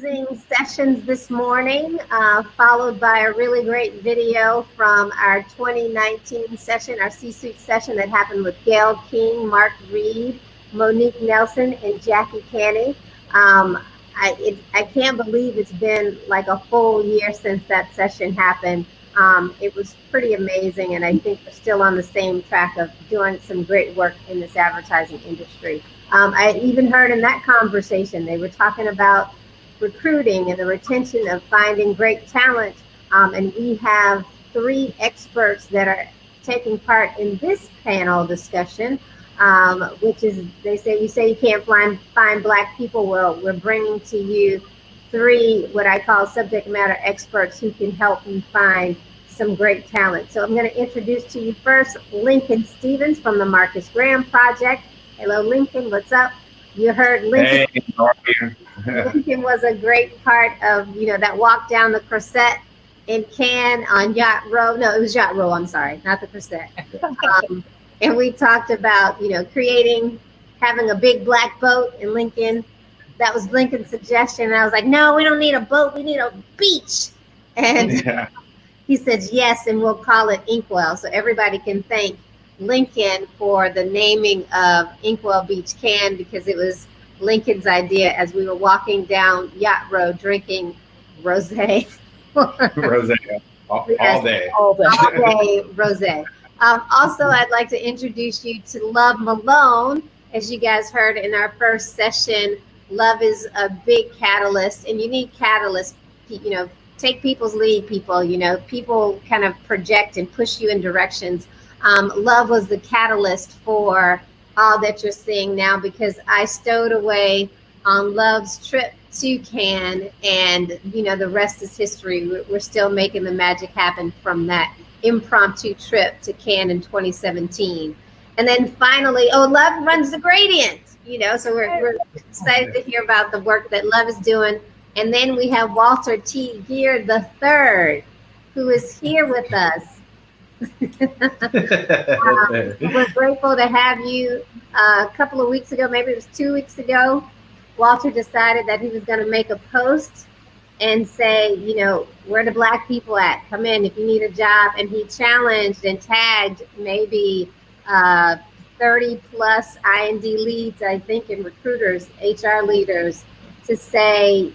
amazing sessions this morning, followed by a really great video from our 2019 session, our C-Suite session that happened with Gail King, Mark Reed, Monique Nelson, and Jackie Canny. I can't believe it's been like a full year since that session happened. It was pretty amazing, and I think we're still on the same track of doing some great work in this advertising industry. I even heard in that conversation, they were talking about recruiting and the retention of finding great talent. And we have 3 experts that are taking part in this panel discussion, which is, you say you can't find Black people. Well, we're bringing to you 3, what I call subject matter experts who can help you find some great talent. So I'm going to introduce to you first Lincoln Stevens from the Marcus Graham Project. Hello, Lincoln. What's up? You heard Lincoln. Hey, how are you? Lincoln was a great part of, that walk down the Croisette in Cannes on Yacht Row. No, it was Yacht Row. I'm sorry, not the Croisette. And we talked about, having a big black boat in Lincoln. That was Lincoln's suggestion. And I was like, no, we don't need a boat. We need a beach. And he said, yes, and we'll call it Inkwell. So everybody can thank Lincoln for the naming of Inkwell Beach Cannes, because it was Lincoln's idea as we were walking down Yacht Road drinking rosé. Rosé, all day. All day rosé. Also, I'd like to introduce you to Love Malone. As you guys heard in our first session, love is a big catalyst, and you need catalysts, take people's lead, people, people kind of project and push you in directions. Love was the catalyst for all that you're seeing now, because I stowed away on Love's trip to Cannes, and the rest is history. We're still making the magic happen from that impromptu trip to Cannes in 2017. And then finally, Love runs the Gradient, so we're excited to hear about the work that Love is doing. And then we have Walter T. Geer III, who is here with us. We're grateful to have you. A couple of weeks ago, maybe it was 2 weeks ago, Walter decided that he was going to make a post and say, where the Black people at? Come in if you need a job. And he challenged and tagged maybe 30 plus IND leads, I think, and recruiters, HR leaders, to say,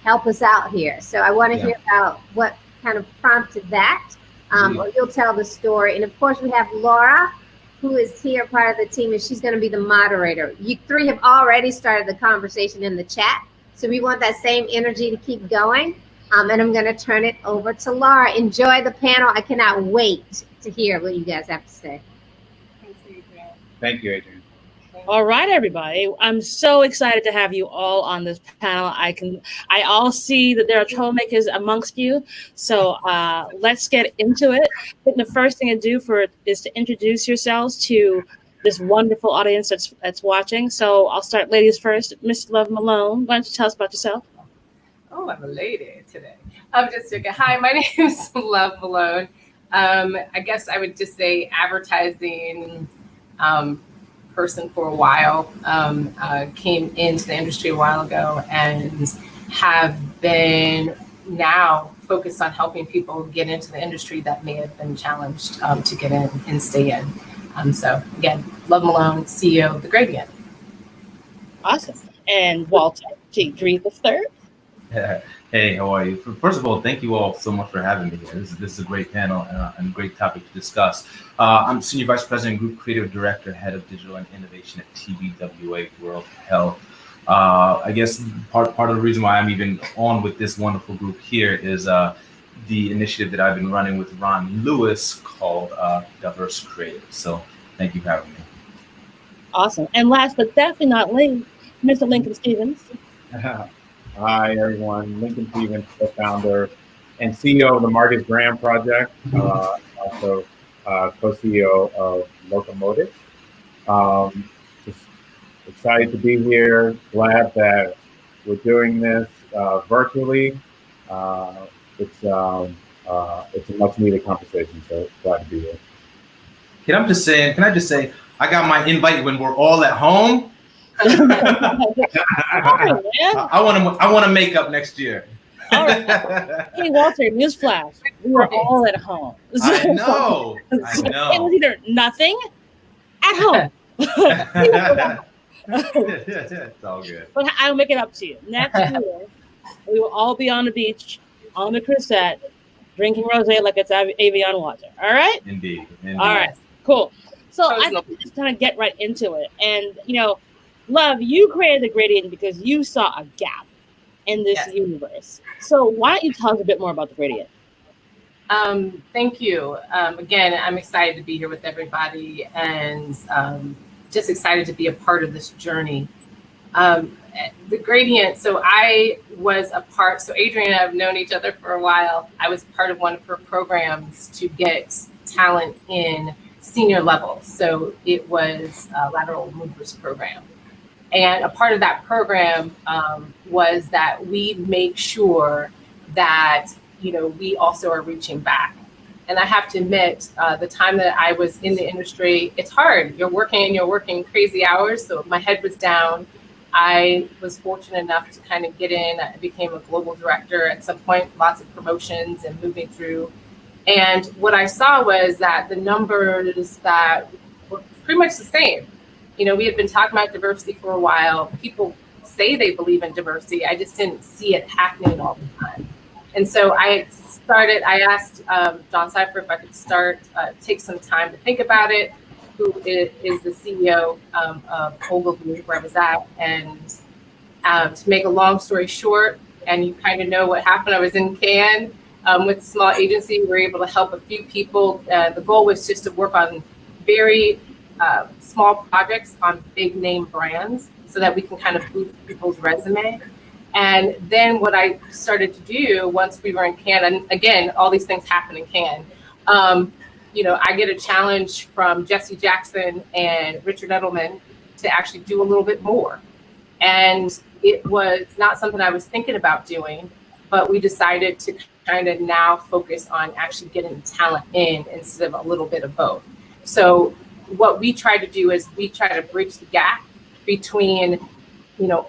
help us out here. So I want to hear about what kind of prompted that. Or you'll tell the story. And of course, we have Laura, who is here, part of the team, and she's going to be the moderator. You 3 have already started the conversation in the chat, so we want that same energy to keep going. And I'm going to turn it over to Laura. Enjoy the panel. I cannot wait to hear what you guys have to say. Thanks, Adrian. Thank you, Adrian. All right, everybody. I'm so excited to have you all on this panel. I all see that there are troublemakers amongst you. So let's get into it. I think the first thing to do is to introduce yourselves to this wonderful audience that's watching. So I'll start ladies first. Miss Love Malone, why don't you tell us about yourself? Oh, I'm a lady today. I'm just joking. Hi, my name is Love Malone. I guess I would just say advertising person for a while, came into the industry a while ago, and have been now focused on helping people get into the industry that may have been challenged to get in and stay in. So again, Love Malone, CEO of The Gradient. Awesome. And Walter T. Geer III. Hey, how are you? First of all, thank you all so much for having me here. This is a great panel and a great topic to discuss. I'm Senior Vice President, Group Creative Director, Head of Digital and Innovation at TBWA World Health. I guess part of the reason why I'm even on with this wonderful group here is the initiative that I've been running with Ron Lewis called Diverse Creative. So thank you for having me. Awesome. And last but definitely not least, Mr. Lincoln Stevens. Hi, everyone. Lincoln Stevens, co-founder and CEO of the Marcus Graham Project, also co-CEO of Locomotus. Just excited to be here. Glad that we're doing this virtually. It's a much-needed conversation, so glad to be here. Can I just say, I got my invite when we're all at home. Sorry, man. I want to make up next year. All right. Hey, Walter, newsflash. We were all at home. I know. It was either nothing at home. It's all good. But I'll make it up to you. Next year, we will all be on the beach, on the Crusette, drinking rosé like it's Avion water. All right? Indeed. All right. Cool. So I think we just kind of get right into it. And, Love, you created the gradient because you saw a gap in this universe. So why don't you tell us a bit more about the gradient? Thank you. Again, I'm excited to be here with everybody and just excited to be a part of this journey. The gradient, so I was a part, so Adrienne and I have known each other for a while. I was part of one of her programs to get talent in senior level. So it was a lateral movers program. And a part of that program was that we make sure that, we also are reaching back. And I have to admit, the time that I was in the industry, it's hard. You're working crazy hours. So my head was down. I was fortunate enough to kind of get in. I became a global director at some point, lots of promotions and moving through. And what I saw was that the numbers that were pretty much the same. We had been talking about diversity for a while. People say they believe in diversity. I just didn't see it happening all the time. And so I asked John Cipher if I could take some time to think about it, who is the CEO of Ogilvy, where I was at. And to make a long story short, and you kind of know what happened, I was in Cannes with a small agency. We were able to help a few people. The goal was just to work on very small projects on big name brands so that we can kind of boost people's resume. And then what I started to do once we were in Cannes, and again, all these things happen in Cannes, I get a challenge from Jesse Jackson and Richard Edelman to actually do a little bit more. And it was not something I was thinking about doing, but we decided to kind of now focus on actually getting talent in instead of a little bit of both. So what we try to do is we try to bridge the gap between,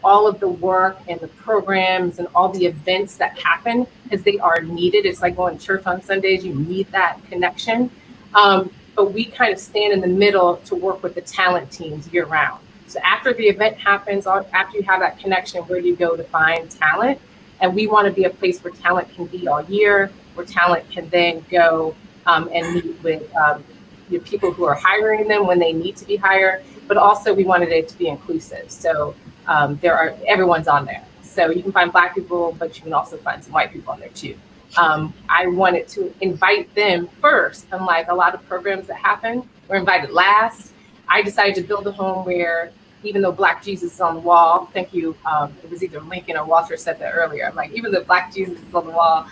all of the work and the programs and all the events that happen, because they are needed. It's like going to church on Sundays. You need that connection. But we kind of stand in the middle to work with the talent teams year round. So after the event happens, after you have that connection, where do you go to find talent? And we want to be a place where talent can be all year, where talent can then go and meet with people who are hiring them when they need to be hired. But also we wanted it to be inclusive. So everyone's on there. So you can find Black people, but you can also find some white people on there too. I wanted to invite them first. Unlike a lot of programs that happen, we're invited last. I decided to build a home where, even though Black Jesus is on the wall, thank you, it was either Lincoln or Walter said that earlier. I'm like, even though Black Jesus is on the wall,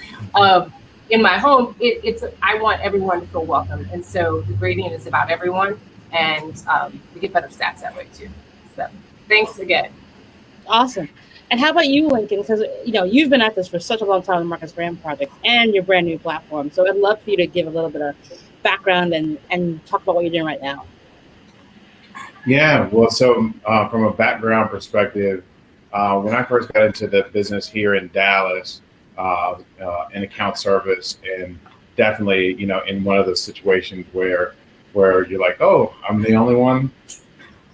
in my home, I want everyone to feel welcome. And so the gradient is about everyone, and we get better stats that way too. So thanks again. Awesome. And how about you, Lincoln? Because you've been at this for such a long time, the Marcus Graham Project, and your brand new platform. So I'd love for you to give a little bit of background and talk about what you're doing right now. Yeah, well, so from a background perspective, when I first got into the business here in Dallas, in account service, and definitely, in one of those situations where you're like, oh, I'm the only one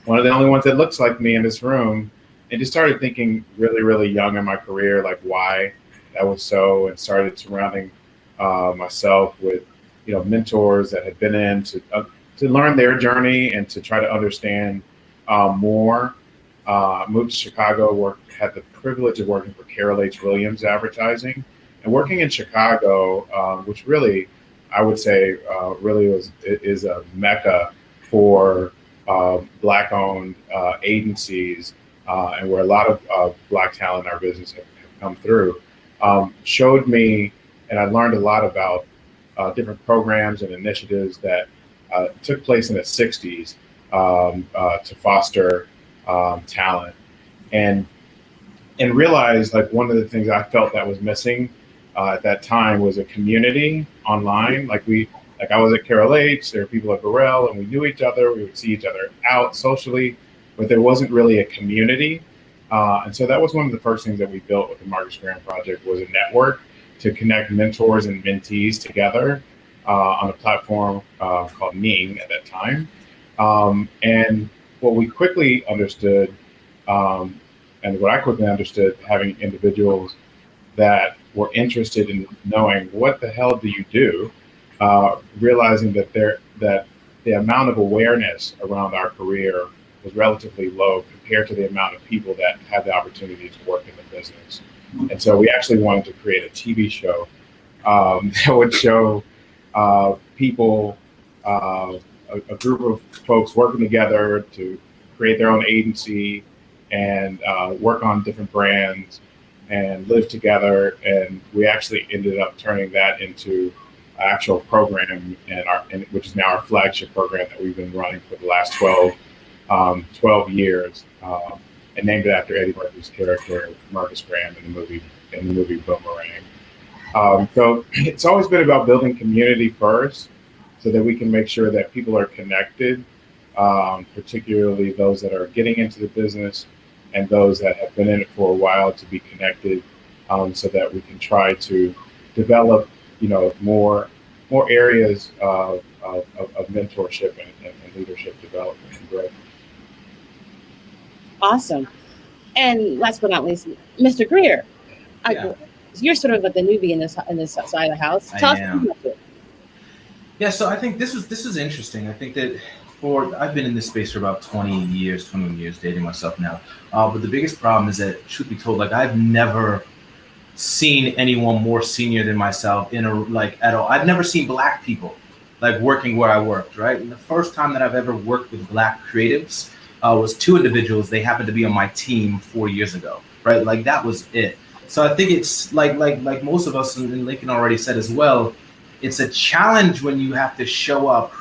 of the only ones that looks like me in this room. And just started thinking really, really young in my career, like why that was so, and started surrounding myself with, mentors that had been in to learn their journey and to try to understand more. Moved to Chicago, had the privilege of working for Carol H. Williams Advertising, and working in Chicago, which really, I would say, is a mecca for Black-owned agencies. And where a lot of Black talent in our business have come through, showed me, and I learned a lot about different programs and initiatives that took place in the 60s to foster talent, and realized like one of the things I felt that was missing at that time was a community online. Like I was at Carol H, there were people at Burrell, and we knew each other. We would see each other out socially. but there wasn't really a community. And so that was one of the first things that we built with the Marcus Graham Project, was a network to connect mentors and mentees together on a platform called Ning at that time. And what we quickly understood, and what I quickly understood, having individuals that were interested in knowing what the hell do you do, realizing that the amount of awareness around our career was relatively low compared to the amount of people that had the opportunity to work in the business. And so we actually wanted to create a TV show that would show people, a group of folks working together to create their own agency and work on different brands and live together. And we actually ended up turning that into an actual program, which is now our flagship program that we've been running for the last 12 years, and named it after Eddie Murphy's character, Marcus Graham, in the movie Boomerang. So it's always been about building community first, so that we can make sure that people are connected, particularly those that are getting into the business and those that have been in it for a while, to be connected, so that we can try to develop, more areas of mentorship and leadership development and growth. Awesome. And last but not least, Mr. Geer, Yeah. you're sort of like the newbie in this side of the house. Tell us about it. Yeah, so I think this is interesting. I think that I've been in this space for about 21 years, dating myself now. But the biggest problem is that, truth be told, like, I've never seen anyone more senior than myself at all. I've never seen Black people like working where I worked, right? And the first time that I've ever worked with Black creatives was two individuals. They happened to be on my team 4 years ago, right? Like, that was it. So I think it's like most of us, and Lincoln already said as well, it's a challenge when you have to show up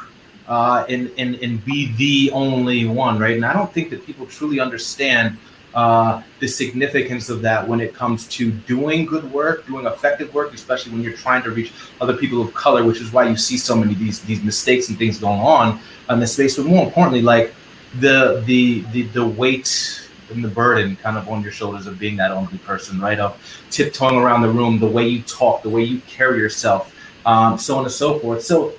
and be the only one, right? And I don't think that people truly understand the significance of that when it comes to doing good work, doing effective work, especially when you're trying to reach other people of color, which is why you see so many of these mistakes and things going on in this space. But more importantly, like the weight and the burden kind of on your shoulders of being that only person, right? Of tiptoeing around the room, the way you talk, the way you carry yourself, so on and so forth. So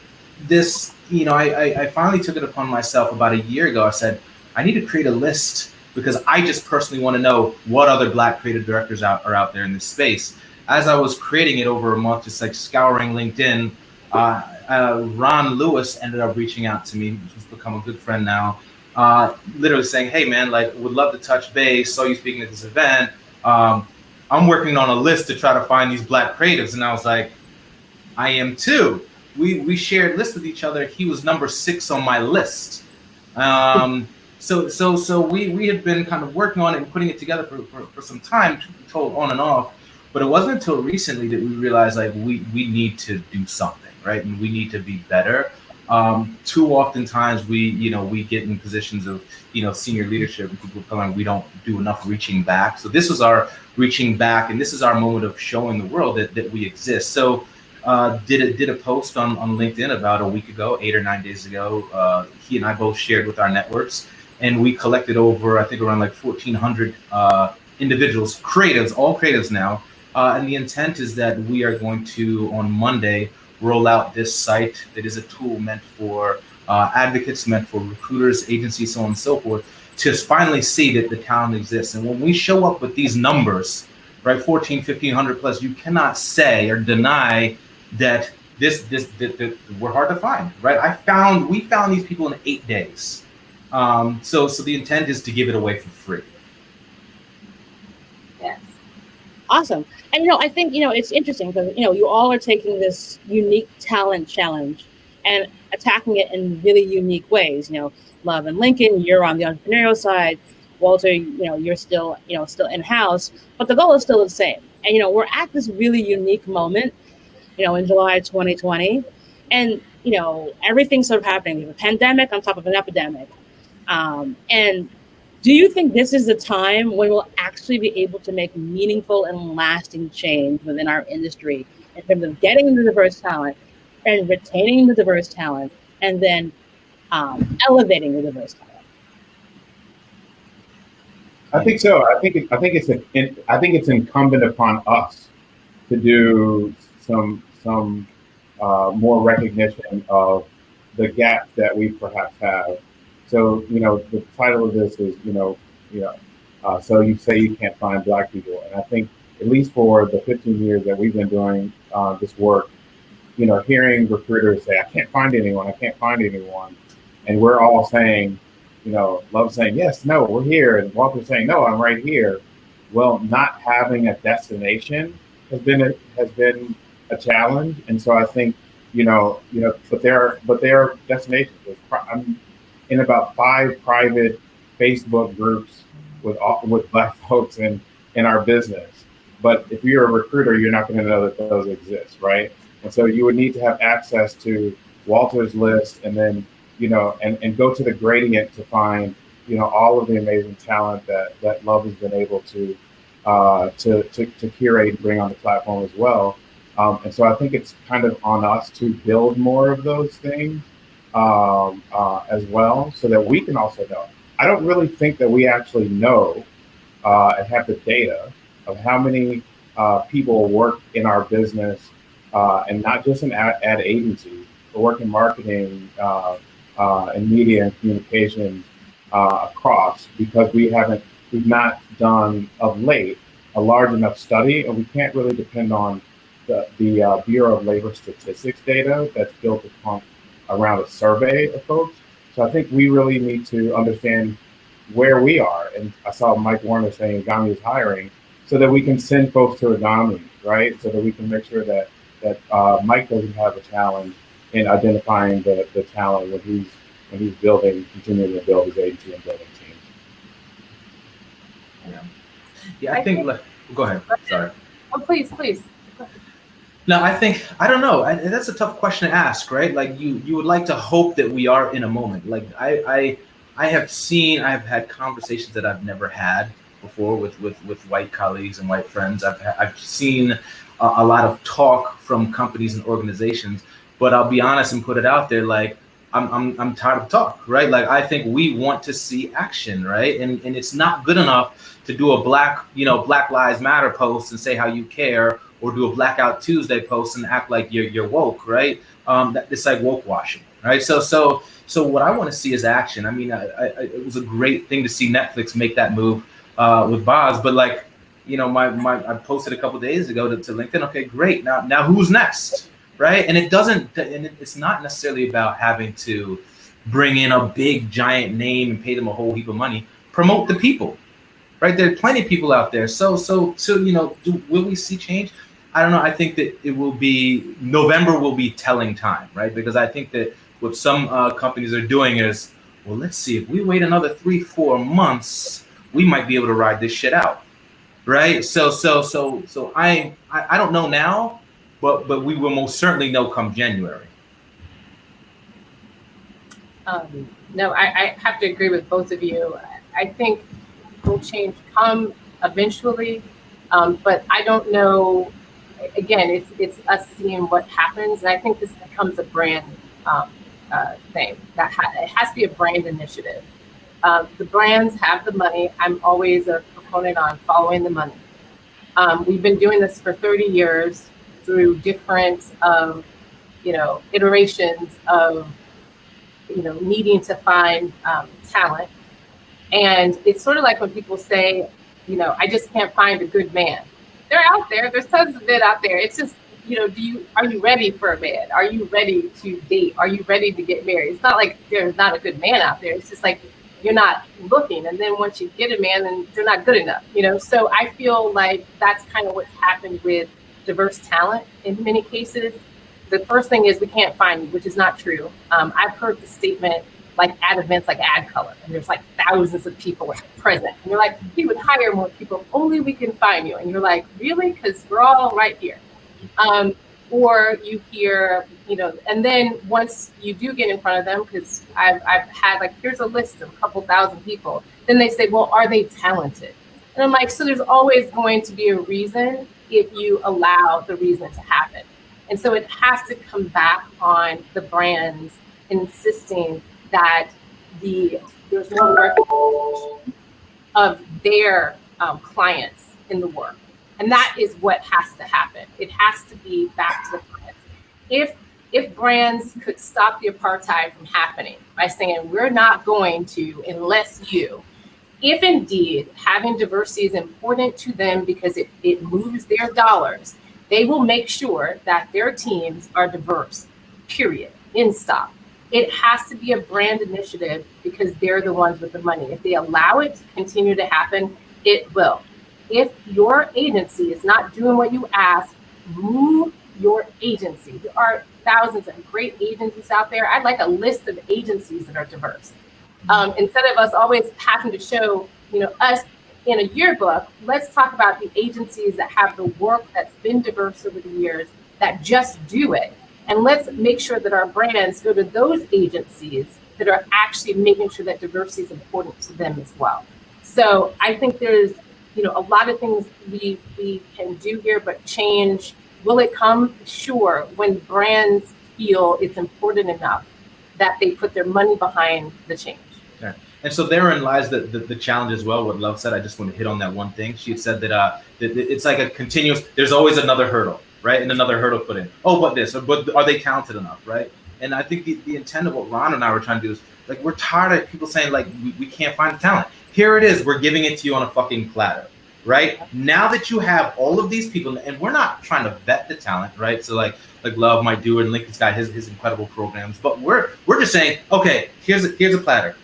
this, I finally took it upon myself about a year ago. I said, I need to create a list, because I just personally want to know what other Black creative directors are out there in this space. As I was creating it over a month, just like scouring LinkedIn, Ron Lewis ended up reaching out to me, who's become a good friend now, literally saying, hey man, like, would love to touch base, saw you speaking at this event. I'm working on a list to try to find these Black creatives. And I was like, I am too. We shared lists with each other. He was number 6 on my list. So we had been kind of working on it and putting it together for some time, told on and off. But it wasn't until recently that we realized, like, we need to do something, right? And we need to be better. Too oftentimes we get in positions of, senior leadership, and people feeling we don't do enough reaching back. So this was our reaching back, and this is our moment of showing the world that we exist. So did a post on LinkedIn about a week ago, 8 or 9 days ago. He and I both shared with our networks, and we collected over, I think, around like 1,400 individuals, creatives, all creatives now. And the intent is that we are going to, on Monday, roll out this site that is a tool meant for advocates, meant for recruiters, agencies, so on and so forth, to finally see that the talent exists. And when we show up with these numbers, right, 1,500 plus, you cannot say or deny that this we're hard to find, right? We found these people in 8 days. So the intent is to give it away for free. Yes. Awesome. And, I think, it's interesting because, you all are taking this unique talent challenge and attacking it in really unique ways. Love and Lincoln, you're on the entrepreneurial side. Walter, you're still in-house, but the goal is still the same. And, we're at this really unique moment, in July 2020. And, everything's sort of happening. There's a pandemic on top of an epidemic. And do you think this is the time when we'll actually be able to make meaningful and lasting change within our industry in terms of getting the diverse talent and retaining the diverse talent and then elevating the diverse talent? I think so. I think it's incumbent upon us to do some more recognition of the gaps that we perhaps have. So, the title of this is, so you say you can't find Black people, and I think at least for the 15 years that we've been doing this work, hearing recruiters say, I can't find anyone, and we're all saying, Love saying, yes, no, we're here, and Walter saying, no, I'm right here. Well, not having a destination has been a challenge, and so I think, but there are destinations. I'm in about 5 private Facebook groups with Black folks in our business. But if you're a recruiter, you're not going to know that those exist, right? And so you would need to have access to Walter's list, and then and go to the gradient to find all of the amazing talent that Love has been able to curate and bring on the platform as well. And so I think it's kind of on us to build more of those things as well, so that we can also know. I don't really think that we actually know and have the data of how many people work in our business, and not just in ad agency, but work in marketing and media and communications across, because we've not done of late a large enough study, and we can't really depend on the Bureau of Labor Statistics data that's built around a survey of folks. So I think we really need to understand where we are. And I saw Mike Warner saying Agami is hiring, so that we can send folks to Agami, right? So that we can make sure that Mike doesn't have a challenge in identifying the talent when he's continuing to build his agency and building teams. Yeah, I think go ahead. Sorry. Oh, please. No, I don't know. That's a tough question to ask, right? Like you would like to hope that we are in a moment. Like I've had conversations that I've never had before with white colleagues and white friends. I've seen a lot of talk from companies and organizations, but I'll be honest and put it out there, like I'm tired of talk, right? Like I think we want to see action, right? And it's not good enough to do a Black Lives Matter post and say how you care, or do a Blackout Tuesday post and act like you're woke, right? It's like woke washing, right? So what I want to see is action. I mean, it was a great thing to see Netflix make that move with Boz, but like, I posted a couple days ago to LinkedIn. Okay, great. Now who's next, right? And it's not necessarily about having to bring in a big giant name and pay them a whole heap of money. Promote the people, right? There are plenty of people out there. So will we see change? I don't know. I think that November will be telling time, right? Because I think that what some companies are doing is, well, let's see, if we wait another 3-4 months, we might be able to ride this shit out, right? So I don't know now, but we will most certainly know come January. No, I have to agree with both of you. I think will change come eventually, but I don't know. Again, it's us seeing what happens, and I think this becomes a brand thing. It has to be a brand initiative. The brands have the money. I'm always a proponent on following the money. We've been doing this for 30 years through different, iterations of, needing to find talent. And it's sort of like when people say, I just can't find a good man. They're out there. There's tons of men out there. It's just, are you ready for a man? Are you ready to date? Are you ready to get married? It's not like there's not a good man out there. It's just like you're not looking. And then once you get a man, then they're not good enough. So I feel like that's kind of what's happened with diverse talent in many cases. The first thing is we can't find you, which is not true. I've heard the statement like at events like Ad Color, and there's like thousands of people present. And you're like, we would hire more people if only we can find you. And you're like, really? Because we're all right here. Or you hear, and then once you do get in front of them, because I've had like, here's a list of a couple thousand people. Then they say, well, are they talented? And I'm like, so there's always going to be a reason if you allow the reason to happen. And so it has to come back on the brands insisting that there's no recognition of their clients in the work. And that is what has to happen. It has to be back to the clients. If brands could stop the apartheid from happening by saying, we're not going to unless you, if indeed having diversity is important to them because it moves their dollars, they will make sure that their teams are diverse, period, in stop. It has to be a brand initiative because they're the ones with the money. If they allow it to continue to happen, it will. If your agency is not doing what you ask, move your agency. There are thousands of great agencies out there. I'd like a list of agencies that are diverse. Instead of us always having to show, us in a yearbook, let's talk about the agencies that have the work that's been diverse over the years that just do it. And let's make sure that our brands go to those agencies that are actually making sure that diversity is important to them as well. So I think there's, a lot of things we can do here, but change, will it come? Sure, when brands feel it's important enough that they put their money behind the change. Yeah. And so therein lies the challenge as well. What Love said, I just want to hit on that one thing. She had said that it's like a continuous, there's always another hurdle, right? And another hurdle put in. Oh, but are they talented enough, right? And I think the intent of what Ron and I were trying to do is, like, we're tired of people saying, like, we can't find the talent. Here it is. We're giving it to you on a fucking platter, right? Now that you have all of these people, and we're not trying to vet the talent, right? So like Love might do it, and Lincoln's got his incredible programs, but we're just saying, okay, here's a platter.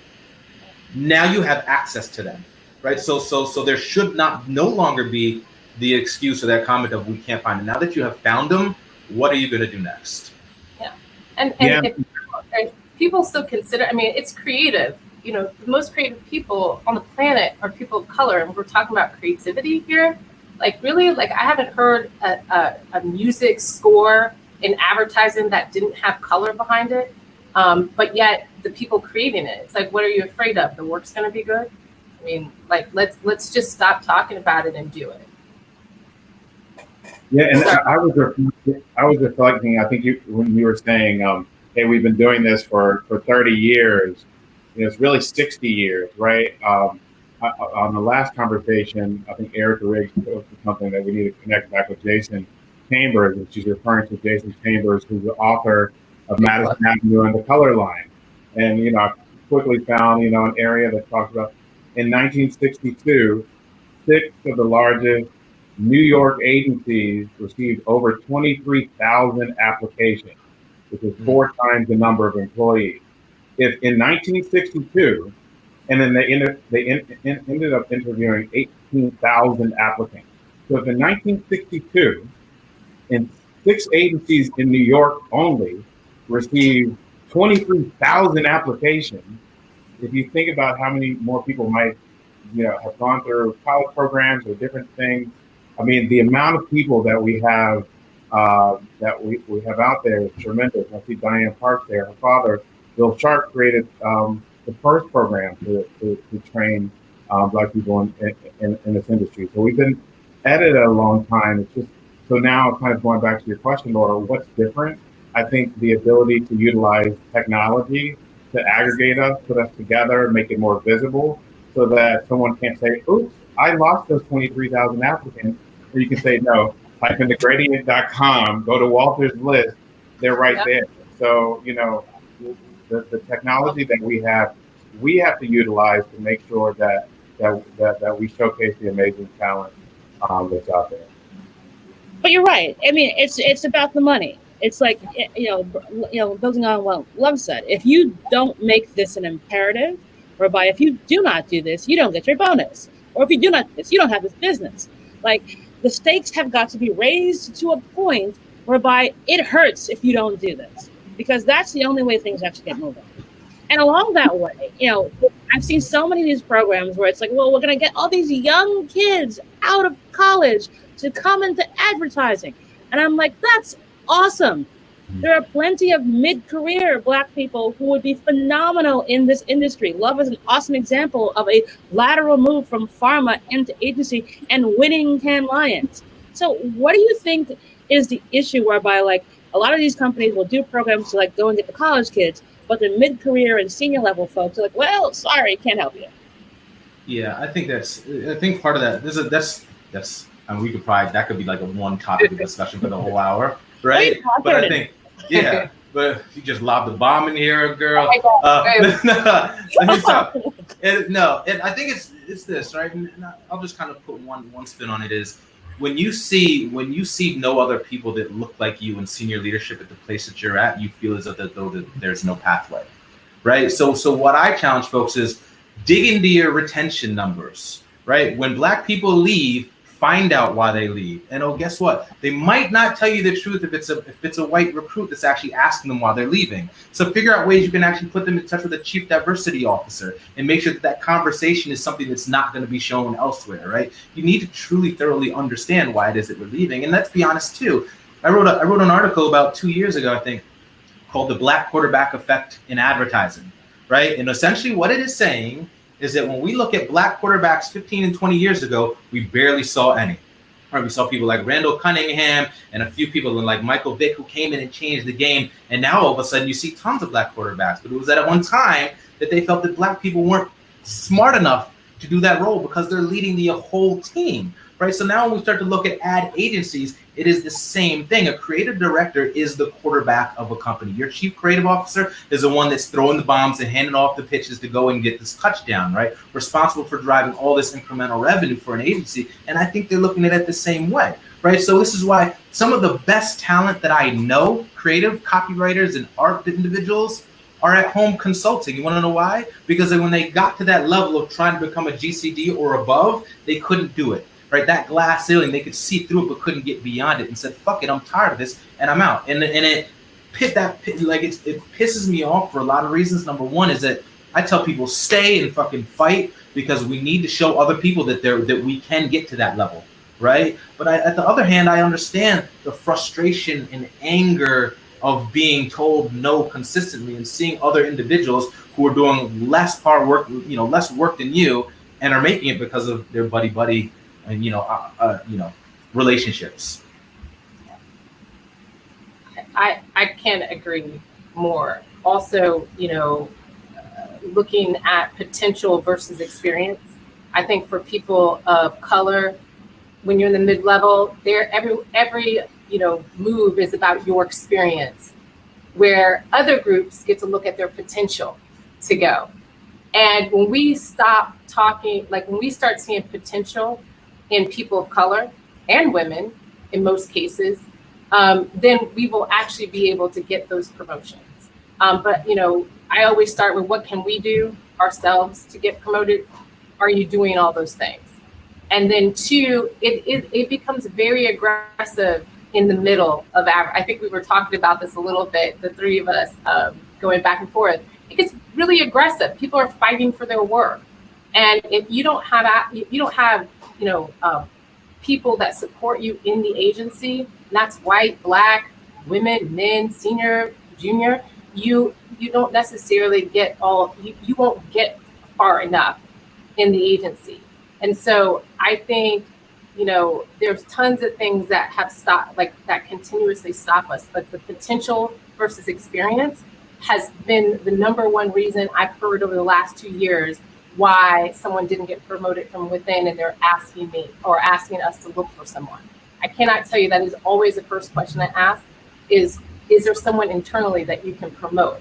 Now you have access to them, right? So there should no longer be the excuse or that comment of we can't find them. Now that you have found them, what are you going to do next? Yeah, and if people still consider, it's creative. The most creative people on the planet are people of color, and we're talking about creativity here. Like, really, I haven't heard a music score in advertising that didn't have color behind it. But yet the people creating it, it's like, what are you afraid of? The work's going to be good. Let's just stop talking about it and do it. Yeah, and I was reflecting. I think when you were saying, hey, we've been doing this for 30 years. It's really 60 years, right? On the last conversation, I think Eric Riggs posted something that we need to connect back with Jason Chambers, and she's referring to Jason Chambers, who's the author of Madison Avenue and the Color Line. And, I quickly found, an area that talks about in 1962, 6 of the largest New York agencies received over 23,000 applications, which is 4 times the number of employees. If in 1962, and then they ended up interviewing 18,000 applicants. So if in 1962, and 6 agencies in New York only received 23,000 applications, if you think about how many more people might, have gone through college programs or different things, the amount of people that we have we have out there is tremendous. I see Diane Parks there. Her father, Bill Sharp, created the first program to train Black people in this industry. So we've been at it a long time. It's just, so now kind of going back to your question, Laura, what's different? I think the ability to utilize technology to aggregate us, put us together, make it more visible so that someone can't say, oops, I lost those 23,000 applicants. Or you can say, no, type into gradient.com, go to Walter's list, they're right there. So, the technology that we have to utilize to make sure that we showcase the amazing talent that's out there. But you're right. It's about the money. It's like, building on what Love said. If you don't make this an imperative, whereby if you do not do this, you don't get your bonus. Or if you do not do this, you don't have this business. Like, the stakes have got to be raised to a point whereby it hurts if you don't do this. Because that's the only way things actually get moving. And along that way, I've seen so many of these programs where it's like, well, we're going to get all these young kids out of college to come into advertising. And I'm like, that's awesome. There are plenty of mid-career Black people who would be phenomenal in this industry. Love is an awesome example of a lateral move from pharma into agency and winning Cannes Lions. So what do you think is the issue whereby, like, a lot of these companies will do programs to, like, go and get the college kids, but the mid-career and senior level folks are like, well, sorry, can't help you. Yeah, I think part of that. That's. I mean, we could probably that could be like a one topic of discussion for the whole hour, right? But I think, yeah. But you just lobbed the bomb in here, girl. Let me stop. And I think it's this, right? And I'll just kind of put one spin on it is when you see no other people that look like you in senior leadership at the place that you're at, you feel as though that there's no pathway, right? So what I challenge folks is dig into your retention numbers, right? When Black people leave, find out why they leave. And guess what? They might not tell you the truth if it's a white recruit that's actually asking them why they're leaving. So figure out ways you can actually put them in touch with a chief diversity officer and make sure that conversation is something that's not going to be shown elsewhere, right? You need to truly, thoroughly understand why it is that we're leaving. And let's be honest too. I wrote an article about 2 years ago, I think, called "The Black Quarterback Effect in Advertising," right? And essentially what it is saying is that when we look at Black quarterbacks 15 and 20 years ago, we barely saw any. Right? We saw people like Randall Cunningham and a few people like Michael Vick who came in and changed the game. And now all of a sudden you see tons of Black quarterbacks. But it was at one time that they felt that Black people weren't smart enough to do that role because they're leading the whole team. Right? So now when we start to look at ad agencies, it is the same thing. A creative director is the quarterback of a company. Your chief creative officer is the one that's throwing the bombs and handing off the pitches to go and get this touchdown, right? Responsible for driving all this incremental revenue for an agency. And I think they're looking at it the same way, right? So this is why some of the best talent that I know, creative copywriters and art individuals, are at home consulting. You want to know why? Because when they got to that level of trying to become a GCD or above, they couldn't do it. Right, that glass ceiling, they could see through it but couldn't get beyond it and said, fuck it, I'm tired of this and I'm out. And it pisses me off for a lot of reasons. Number one is that I tell people stay and fucking fight because we need to show other people that we can get to that level, right? But at the other hand, I understand the frustration and anger of being told no consistently and seeing other individuals who are doing less hard work, less work than you and are making it because of their buddy and relationships. I can't agree more. Also, looking at potential versus experience. I think for people of color, when you're in the mid-level, every move is about your experience, where other groups get to look at their potential to go. And when we stop talking, like when we start seeing potential in people of color and women, in most cases, then we will actually be able to get those promotions. But I always start with what can we do ourselves to get promoted? Are you doing all those things? And then two, it becomes very aggressive in the middle of I think we were talking about this a little bit, the three of us going back and forth. It gets really aggressive. People are fighting for their work. And if you don't have people that support you in the agency, and that's white, Black, women, men, senior, junior, you don't necessarily get you won't get far enough in the agency. And so I think, there's tons of things that have stopped, that continuously stop us, but the potential versus experience has been the number one reason I've heard over the last 2 years why someone didn't get promoted from within, and they're asking me or asking us to look for someone. I cannot tell you that is always the first question I ask is there someone internally that you can promote?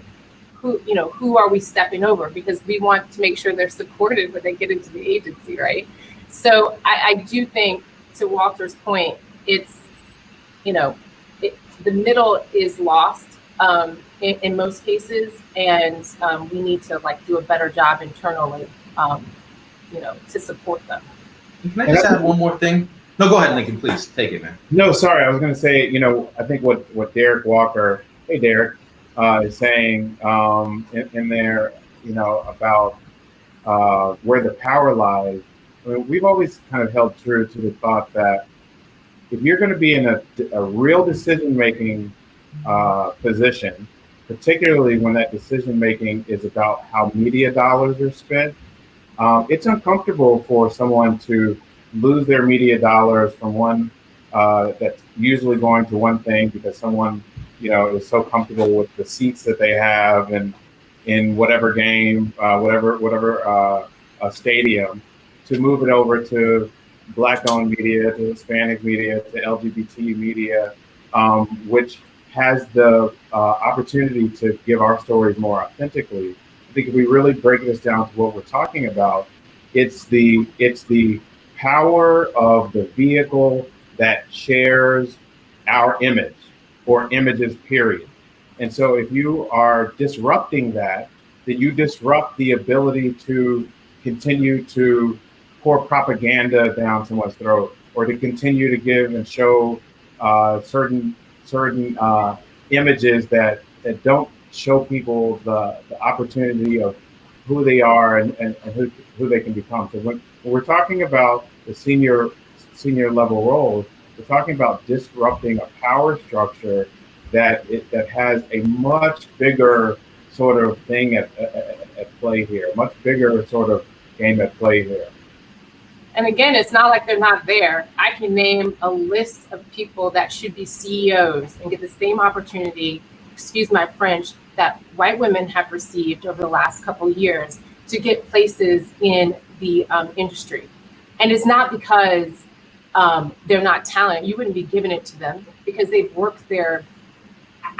Who are we stepping over? Because we want to make sure they're supported when they get into the agency, right? So I do think, to Walter's point, it's, the middle is lost in most cases, and we need to do a better job internally, to support them. Can I just add one more thing? No, go ahead, Lincoln, please take it, man. No, sorry, I was going to say, I think what Derek Walker, hey Derek, is saying in there, about where the power lies. I mean, we've always kind of held true to the thought that if you're going to be in a real decision-making position, particularly when that decision-making is about how media dollars are spent, it's uncomfortable for someone to lose their media dollars from one that's usually going to one thing because someone, is so comfortable with the seats that they have and in whatever game, whatever stadium, to move it over to Black-owned media, to Hispanic media, to LGBT media, which has the opportunity to give our stories more authentically. I think if we really break this down to what we're talking about, it's the power of the vehicle that shares our image or images, period. And so if you are disrupting that, then you disrupt the ability to continue to pour propaganda down someone's throat, or to continue to give and show certain images that don't show people the opportunity of who they are and who they can become. So when we're talking about the senior level roles, we're talking about disrupting a power structure that has a much bigger sort of thing at play here, much bigger sort of game at play here. And again, it's not like they're not there. I can name a list of people that should be CEOs and get the same opportunity, excuse my French, that white women have received over the last couple of years to get places in the industry. And it's not because they're not talented. You wouldn't be giving it to them, because they've worked their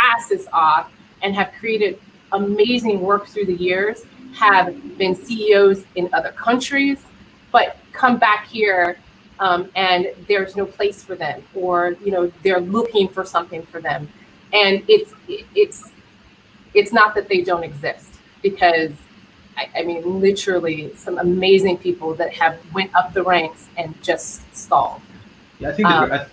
asses off and have created amazing work through the years, have been CEOs in other countries, but come back here and there's no place for them, or they're looking for something for them. And it's not that they don't exist, because I mean, literally some amazing people that have went up the ranks and just stalled. Yeah,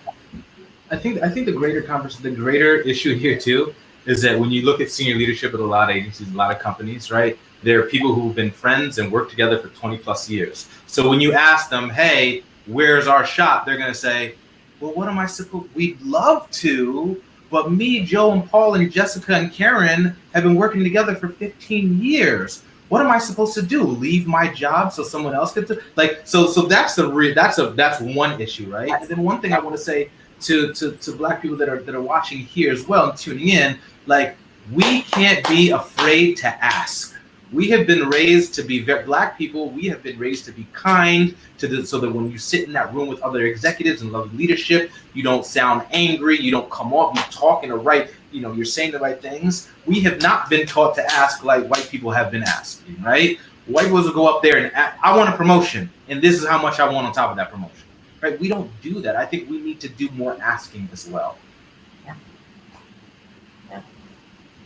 I think the greater conversation, the greater issue here too, is that when you look at senior leadership at a lot of agencies, a lot of companies, right? There are people who've been friends and worked together for 20 plus years. So when you ask them, hey, where's our shop? They're going to say, well, what am I supposed, we'd love to, but me, Joe and Paul and Jessica and Karen have been working together for 15 years. What am I supposed to do? Leave my job so someone else gets to, like, so that's that's one issue, right? And then one thing I want to say to Black people that are watching here as well and tuning in, like, we can't be afraid to ask. We have been raised to be Black people. We have been raised to be kind so that when you sit in that room with other executives and love leadership, you don't sound angry. You don't come off. You talk in the right. You're saying the right things. We have not been taught to ask like white people have been asking, right? White people will go up there and ask, I want a promotion, and this is how much I want on top of that promotion, right? We don't do that. I think we need to do more asking as well.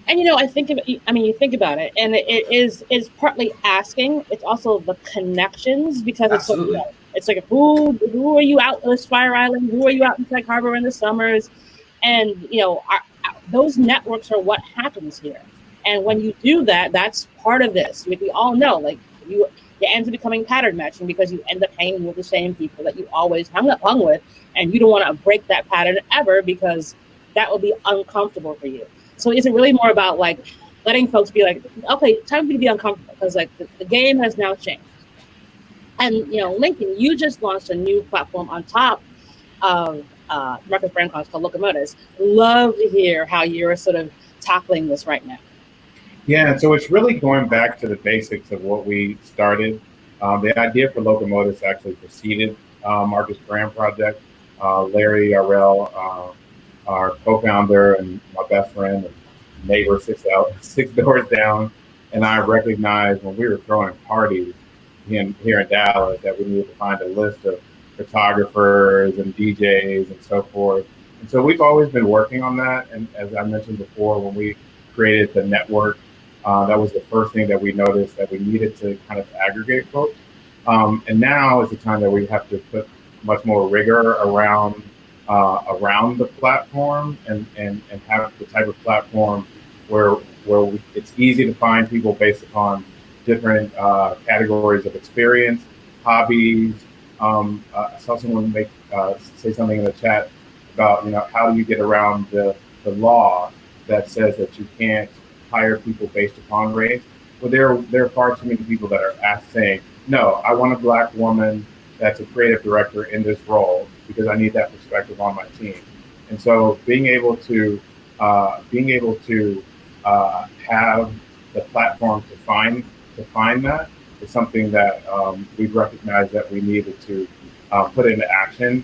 And I think you think about it, and it's partly asking. It's also the connections, because it's like who are you out on Fire Island? Who are you out in Sag Harbor in the summers? And those networks are what happens here. And when you do that, that's part of this. We all know, like, you end up becoming pattern matching, because you end up hanging with the same people that you always hung with, and you don't want to break that pattern ever, because that will be uncomfortable for you. So is it really more about like letting folks be like, okay, time for you to be uncomfortable, because like the game has now changed. And Lincoln, you just launched a new platform on top of Marcus brand called Locomotus. Love to hear how you're sort of tackling this right now. Yeah, so it's really going back to the basics of what we started. The idea for Locomotus actually preceded Marcus Brand Project. Larry Arell, our co-founder and my best friend and neighbor, six doors down, and I recognized when we were throwing parties here in Dallas that we needed to find a list of photographers and DJs and so forth. And so we've always been working on that. And as I mentioned before, when we created the network, that was the first thing that we noticed, that we needed to kind of aggregate folks. And now is the time that we have to put much more rigor around the platform and have the type of platform where it's easy to find people based upon different categories of experience, hobbies. I saw someone say something in the chat about how do you get around the law that says that you can't hire people based upon race. Well, there are far too many people that are saying, no, I want a Black woman that's a creative director in this role because I need that perspective on my team. And so being able to have the platform to find that is something that we've recognized that we needed to put into action.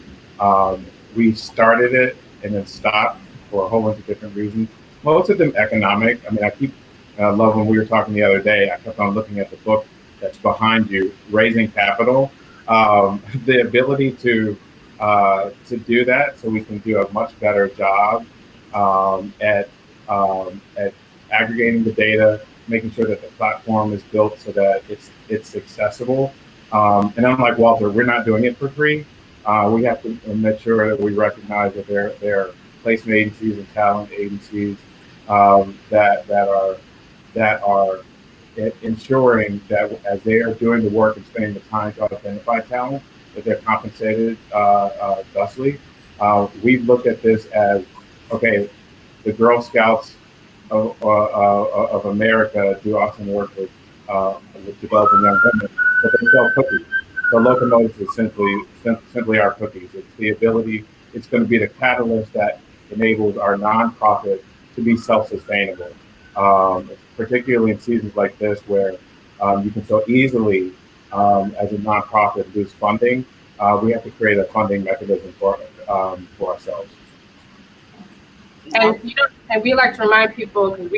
We started it and then stopped for a whole bunch of different reasons. Most of them economic. I mean, I love when we were talking the other day, I kept on looking at the book that's behind you, Raising Capital. The ability to do that, so we can do a much better job at aggregating the data, making sure that the platform is built so that it's accessible. And unlike Walter, we're not doing it for free. We have to make sure that we recognize that there are placement agencies and talent agencies that are ensuring that as they are doing the work and spending the time to identify talent, that they're compensated thusly. We've looked at this as, okay, the Girl Scouts of America do awesome work with developing young women, but they sell cookies. So Locomotus is simply our cookies. It's the ability, it's going to be the catalyst that enables our nonprofit to be self-sustainable. Particularly in seasons like this where you can so easily, as a nonprofit, lose funding. We have to create a funding mechanism for ourselves. And and we like to remind people, because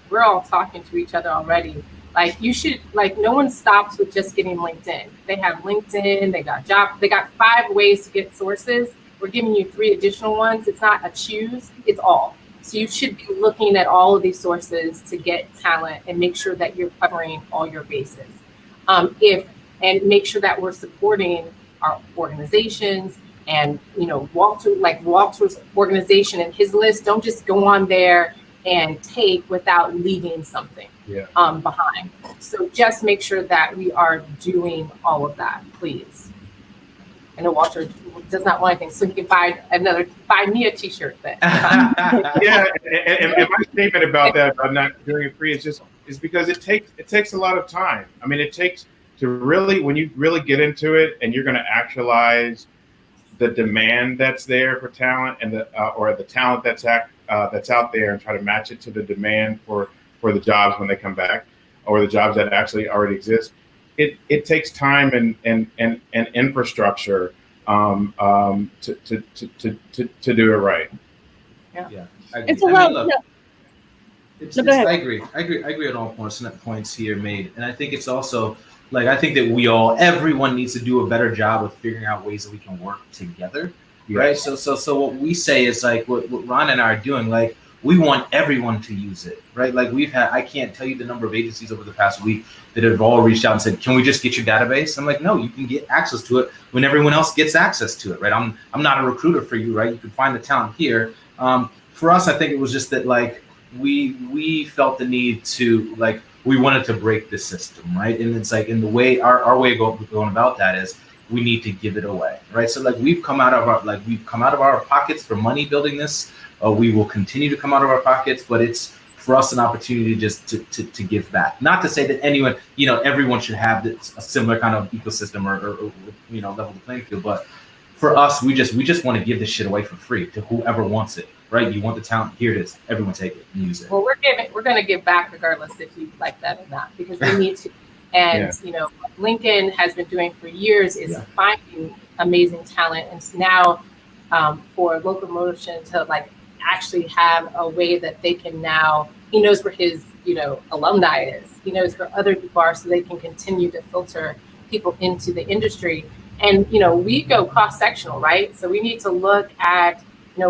we're all talking to each other already. Like, you should, like, no one stops with just getting LinkedIn. They have LinkedIn, they got jobs, they got 5 ways to get sources. We're giving you 3 additional ones. It's not a choose, it's all. So you should be looking at all of these sources to get talent and make sure that you're covering all your bases. And make sure that we're supporting our organizations. And Walter's organization and his list, don't just go on there and take without leaving something behind. So just make sure that we are doing all of that, please. I know Walter does not want anything, so he can buy me a t-shirt then. Yeah, and my statement about that, I'm not doing it free, is because it takes a lot of time. I mean, it takes to really, when you really get into it and you're going to actualize the demand that's there for talent and the talent that's out there, and try to match it to the demand for the jobs when they come back, or the jobs that actually already exist. It takes time and infrastructure to do it right. Yeah, it's a lot. I agree on all points here made, and I think it's also like, I think that everyone needs to do a better job of figuring out ways that we can work together, right? So what we say is, like, what Ron and I are doing, like, we want everyone to use it, right? Like, I can't tell you the number of agencies over the past week that have all reached out and said, can we just get your database? I'm like, no, you can get access to it when everyone else gets access to it, right? I'm not a recruiter for you, right? You can find the talent here. For us, I think it was just that, like, we felt the need to, like, we wanted to break the system, right? And it's like, in the way, our way of going about that is, we need to give it away, right? So, like, we've come out of our pockets for money building this. We will continue to come out of our pockets, but it's for us an opportunity just to give back. Not to say that anyone, everyone should have a similar kind of ecosystem or level the playing field, but for us, we just want to give this shit away for free to whoever wants it, right? You want the talent, here it is. Everyone take it and use it. Well, we're going to give back regardless if you like that or not, because we need to. And Lincoln has been doing for years is finding amazing talent, and now for Locomotion to, like, actually have a way that they can now, he knows where his alumni is, he knows where other people are, so they can continue to filter people into the industry. And we go cross-sectional, right? So we need to look at,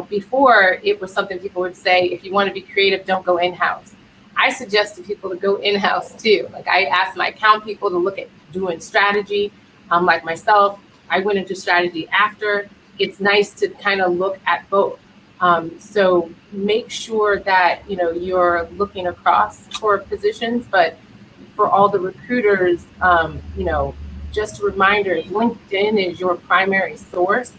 before it was something people would say, if you want to be creative, don't go in-house. I suggest to people to go in-house too. Like, I asked my account people to look at doing strategy. Like myself, I went into strategy after. It's nice to kind of look at both. So make sure that, you're looking across for positions, but for all the recruiters, just a reminder, if LinkedIn is your primary source,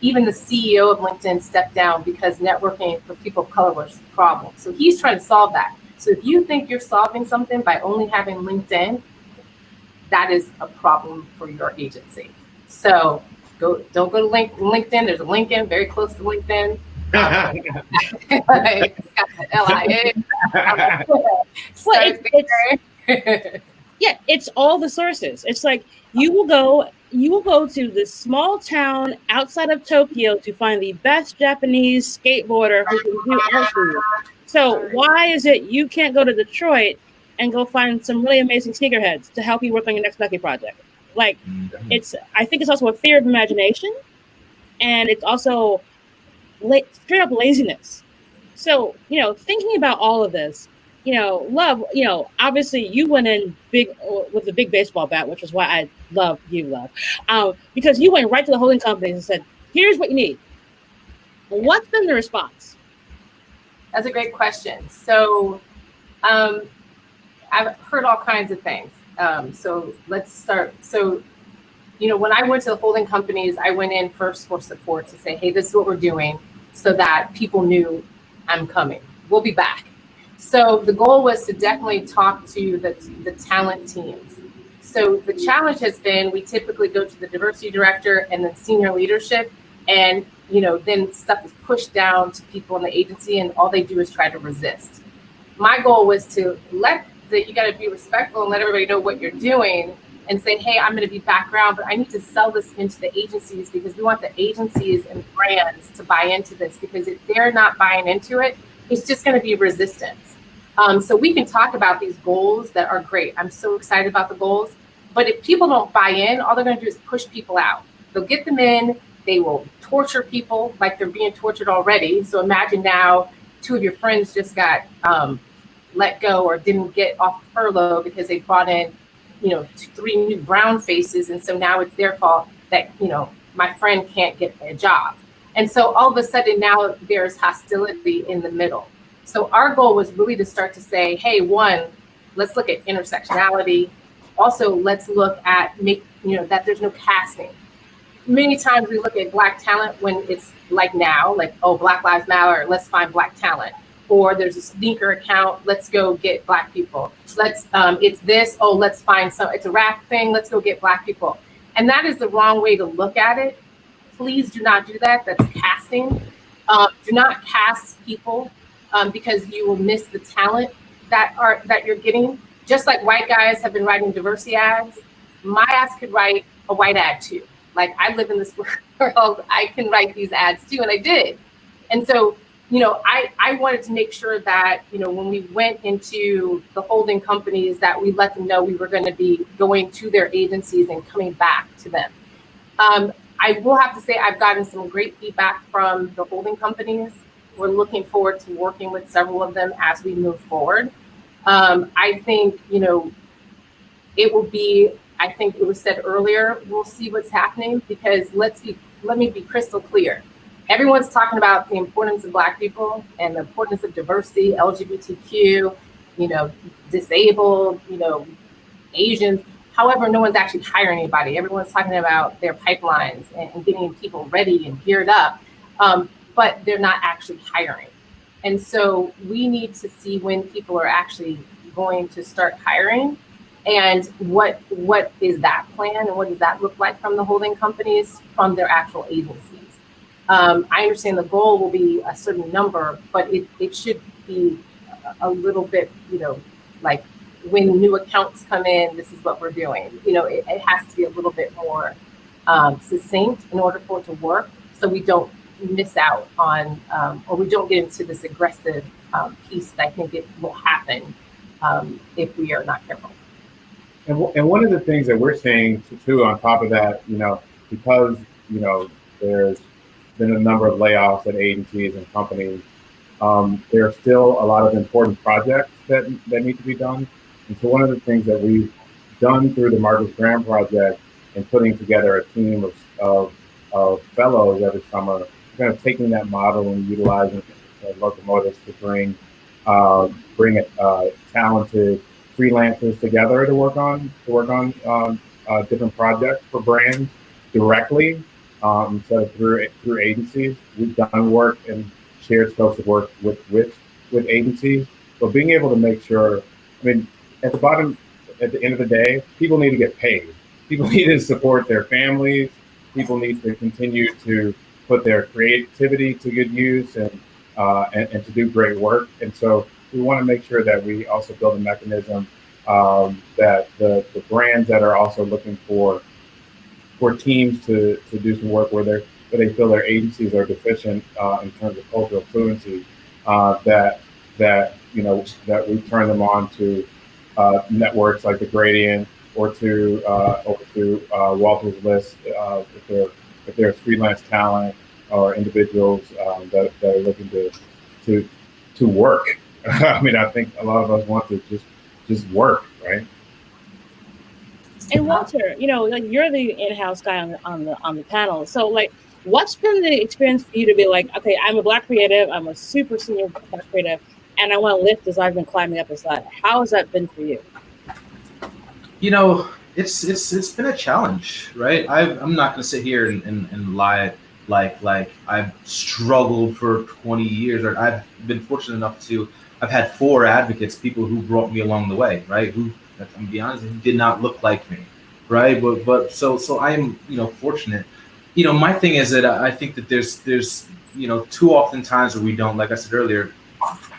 even the CEO of LinkedIn stepped down because networking for people of color was a problem. So he's trying to solve that. So if you think you're solving something by only having LinkedIn, that is a problem for your agency. So don't go to LinkedIn. There's a LinkedIn very close to LinkedIn. It's got the LIA. Yeah, it's all the sources. It's like you will go to this small town outside of Tokyo to find the best Japanese skateboarder who can do art for you. So why is it you can't go to Detroit and go find some really amazing sneakerheads to help you work on your next Becky project? Like, I think it's also a fear of imagination, and it's also straight up laziness. So, thinking about all of this, Love, obviously you went in big with the big baseball bat, which is why I love you, Love, because you went right to the holding companies and said, here's what you need. What's been the response? That's a great question. So I've heard all kinds of things. So let's start. So, when I went to the holding companies, I went in first for support to say, hey, this is what we're doing, so that people knew I'm coming. We'll be back. So the goal was to definitely talk to the talent teams. So the challenge has been, we typically go to the diversity director and then senior leadership, and then stuff is pushed down to people in the agency, and all they do is try to resist. My goal was to you got to be respectful and let everybody know what you're doing, and say, hey, I'm going to be background, but I need to sell this into the agencies, because we want the agencies and brands to buy into this, because if they're not buying into it, it's just going to be resistance. So we can talk about these goals that are great. I'm so excited about the goals, but if people don't buy in, all they're going to do is push people out. They'll get them in, they will torture people like they're being tortured already. So imagine now 2 of your friends just got let go or didn't get off furlough because they brought in 3 new brown faces, and so now it's their fault that my friend can't get a job. And so all of a sudden now there's hostility in the middle. So our goal was really to start to say, hey, one, let's look at intersectionality. Also, let's look at that there's no casting. Many times we look at Black talent when it's like now, like, oh, Black Lives Matter, let's find Black talent. Or there's a sneaker account, let's go get Black people. It's this, oh, let's find it's a rap thing, let's go get Black people. And that is the wrong way to look at it. Please do not do that. That's casting. Do not cast people because you will miss the talent that you're getting. Just like white guys have been writing diversity ads, my ass could write a white ad too. Like, I live in this world, I can write these ads too, and I did. And so, I wanted to make sure that, when we went into the holding companies, that we let them know we were going to be going to their agencies and coming back to them. I will have to say I've gotten some great feedback from the holding companies. We're looking forward to working with several of them as we move forward. I think, it will be, I think it was said earlier, we'll see what's happening, because let me be crystal clear. Everyone's talking about the importance of Black people and the importance of diversity, LGBTQ, disabled, Asians. However, no one's actually hiring anybody. Everyone's talking about their pipelines and getting people ready and geared up, but they're not actually hiring. And so we need to see when people are actually going to start hiring, and what is that plan, and what does that look like from the holding companies, from their actual agencies. I understand the goal will be a certain number, but it should be a little bit, like, when new accounts come in, this is what we're doing. It has to be a little bit more succinct in order for it to work, so we don't miss out on, or we don't get into this aggressive piece that I think it will happen if we are not careful. And one of the things that we're seeing too, on top of that, because there's been a number of layoffs at agencies and companies, there are still a lot of important projects that need to be done. And so one of the things that we've done through the Marcus Graham Project and putting together a team of fellows every summer, kind of taking that model and utilizing Locomotus to bring talented freelancers together to work on different projects for brands directly, instead of through agencies. We've done work and shared scopes of work with agencies, but being able to make sure, at the end of the day, people need to get paid. People need to support their families. People need to continue to put their creativity to good use and to do great work. And so we want to make sure that we also build a mechanism that the brands that are also looking for teams to do some work where they feel their agencies are deficient in terms of cultural fluency, that that we turn them on to networks like the Gradient or to Walter's List if they're freelance talent or individuals that are looking to work. I mean, I think a lot of us want to just work, right? And Walter, like you're the in-house guy on the panel. So like, what's been the experience for you to be like, okay, I'm a Black creative, I'm a super senior Black creative, and I want to lift as I've been climbing up this ladder. How has that been for you? It's been a challenge, right? I'm not going to sit here and lie like I've struggled for 20 years, or I've been fortunate enough to I've had 4 advocates, people who brought me along the way, right? Who, I'm gonna be honest, who did not look like me, right? But so I am fortunate. My thing is that I think that there's too often times where we don't, like I said earlier,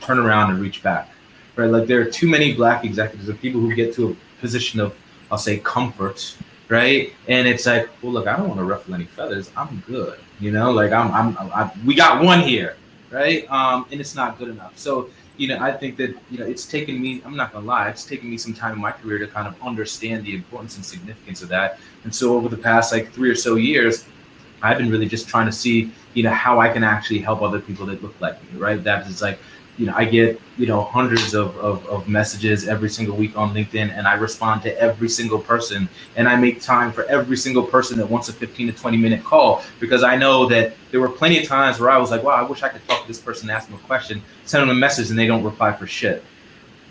turn around and reach back, right? Like there are too many Black executives or people who get to a position of, I'll say, comfort, right? And it's like, well, look, I don't want to ruffle any feathers. I'm good, like we got one here, right? And it's not good enough. So, I think that, it's taken me, I'm not gonna lie, it's taken me some time in my career to kind of understand the importance and significance of that. And so over the past like 3 or so years, I've been really just trying to see, how I can actually help other people that look like me, right? That is like, I get, hundreds of messages every single week on LinkedIn, and I respond to every single person, and I make time for every single person that wants a 15 to 20 minute call, because I know that there were plenty of times where I was like, wow, I wish I could talk to this person, ask them a question, send them a message, and they don't reply for shit,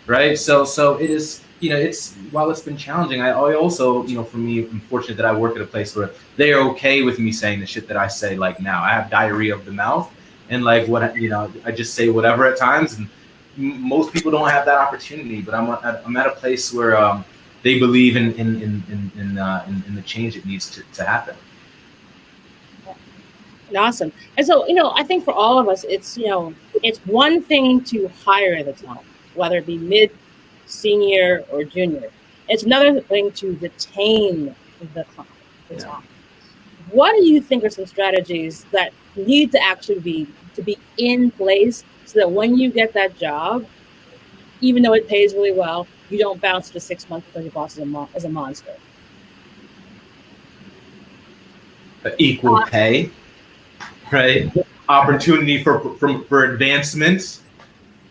right? So it is, it's, while it's been challenging, I also, for me, I'm fortunate that I work at a place where they're okay with me saying the shit that I say. Like now I have diarrhea of the mouth, and like what I just say whatever at times, and most people don't have that opportunity. But I'm at a place where they believe in the change that needs to happen. Awesome. And so I think for all of us, it's it's one thing to hire the talent, whether it be mid, senior, or junior. It's another thing to retain the talent. What do you think are some strategies that need to actually be in place so that when you get that job, even though it pays really well, you don't bounce to 6 months because your boss is a monster? Equal pay, right? Opportunity for advancement,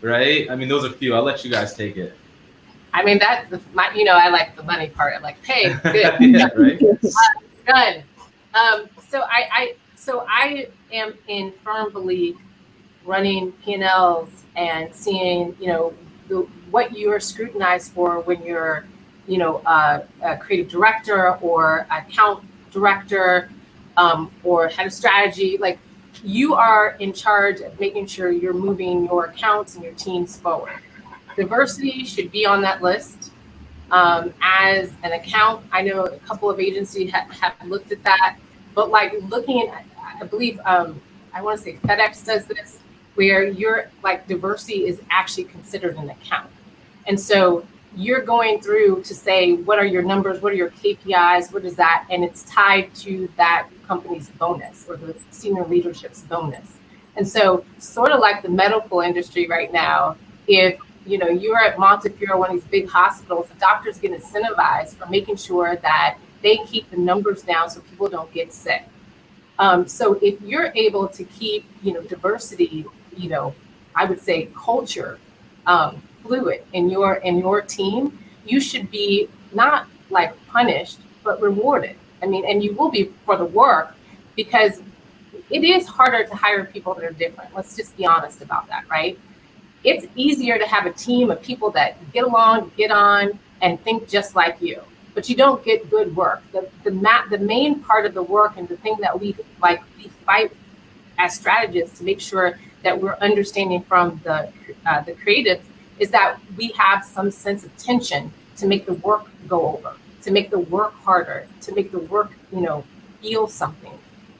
right? I mean, those are few. I'll let you guys take it. I mean, that's I like the money part. I like pay. Good. Yeah, right. Done. So I am in firm belief running P&Ls and seeing, what you are scrutinized for when you're, a creative director or account director or head of strategy. Like, you are in charge of making sure you're moving your accounts and your teams forward. Diversity should be on that list. As an account, I know a couple of agencies have looked at that, but like looking at, I believe, I want to say FedEx does this, where your like diversity is actually considered an account. And so you're going through to say, what are your numbers? What are your KPIs? What is that? And it's tied to that company's bonus or the senior leadership's bonus. And so sort of like the medical industry right now, if you're at Montefiore, one of these big hospitals, the doctors get incentivized for making sure that they keep the numbers down so people don't get sick. So if you're able to keep, diversity, I would say culture fluid in your team, you should be not like punished, but rewarded. I mean, and you will be for the work, because it is harder to hire people that are different. Let's just be honest about that, right? It's easier to have a team of people that get along, get on, and think just like you, but you don't get good work. The main part of the work, and the thing that we fight as strategists to make sure that we're understanding from the creative, is that we have some sense of tension to make the work go over, to make the work harder, to make the work, feel something.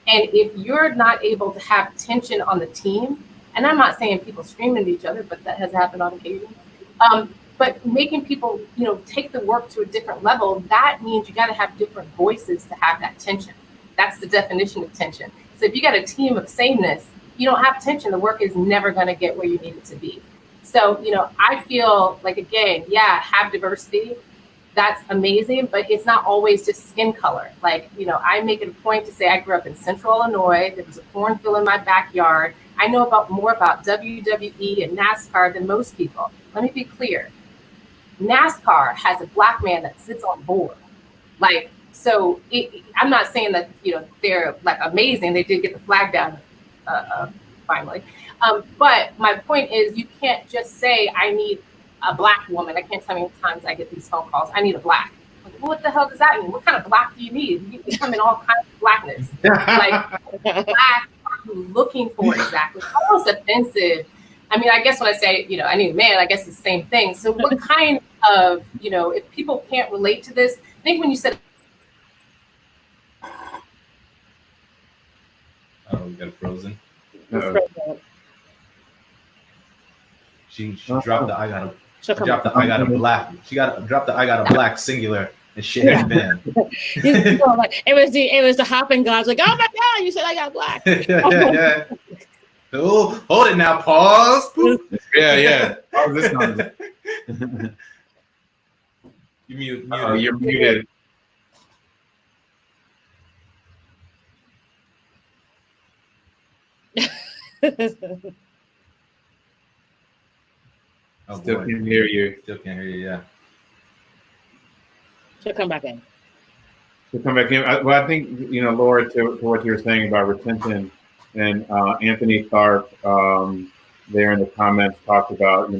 And if you're not able to have tension on the team, and I'm not saying people scream at each other, but that has happened on occasion. But making people, take the work to a different level, that means you got to have different voices to have that tension. That's the definition of tension. So if you got a team of sameness, you don't have tension. The work is never going to get where you need it to be. So, I feel like, again, have diversity. That's amazing, but it's not always just skin color. Like, I make it a point to say I grew up in Central Illinois. There was a cornfield in my backyard. I know more about WWE and NASCAR than most people. Let me be clear. NASCAR has a black man that sits on board. Like, so I'm not saying that, they're like amazing. They did get the flag down finally. But my point is, you can't just say, I need a black woman. I can't tell you how many times I get these phone calls. I need a black. Like, well, what the hell does that mean? What kind of black do you need? You come in all kinds of blackness. Like, black are you looking for exactly? Almost offensive. I mean, I guess when I say, I need a man, I guess it's the same thing. So what kind of, if people can't relate to this, I think when you said, oh, we got it frozen. She dropped the I got a black. She dropped the I got a black singular and shared van. It was the hopping gods like, oh my God, you said I got black. yeah. Oh, hold it now. Pause. Yeah. Oh, this one. You mute. Oh, you're muted. Oh, Still can't hear you. Still can't hear you. Yeah. She'll come back in. Well, I think, Laura, to what you were saying about retention, and Anthony Tharp there in the comments talked about,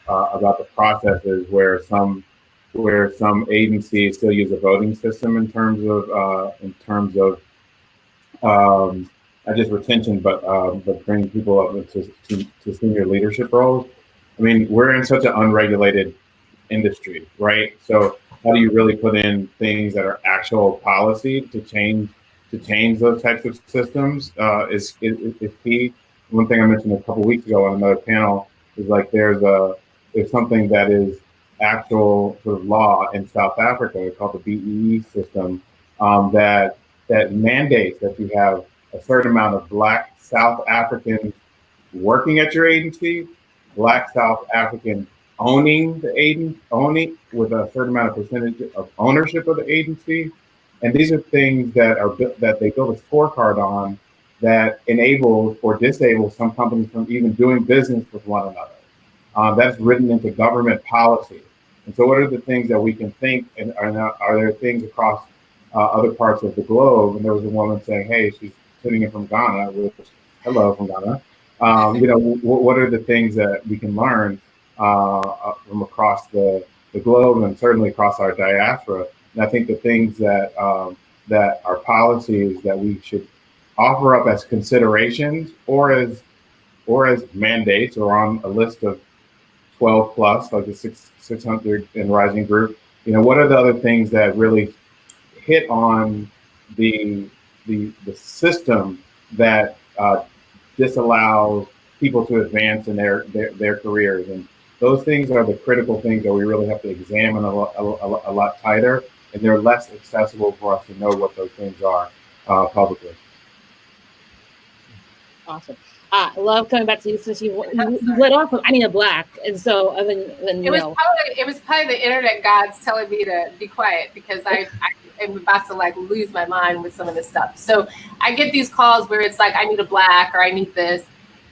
about the processes where some agencies still use a voting system in terms of not just retention, but bringing people up to senior leadership roles. I mean, we're in such an unregulated industry, right? So how do you really put in things that are actual policy to change those types of systems is key. One thing I mentioned a couple of weeks ago on another panel is like there's something that is actual sort of law in South Africa called the BEE system that mandates that you have a certain amount of Black South Africans working at your agency, Black South African owning with a certain amount of percentage of ownership of the agency. And these are things that they build a scorecard on that enables or disables some companies from even doing business with one another. That's written into government policy. And so what are the things that we can think, and are there things across other parts of the globe? And there was a woman saying, hey, she's tuning in from Ghana, which, hello from Ghana. What are the things that we can learn from across the globe and certainly across our diaspora? And I think the things that are policies that we should offer up as considerations or as mandates or on a list of 12 plus, like the 600 and rising group. What are the other things that really hit on the system that disallows people to advance in their careers? And those things are the critical things that we really have to examine a lot tighter, and they're less accessible for us to know what those things are publicly. Awesome. I love coming back to you since you lit off with I need a black, and so it was probably the internet gods telling me to be quiet because I am about to like lose my mind with some of this stuff. So I get these calls where it's like I need a black or I need this,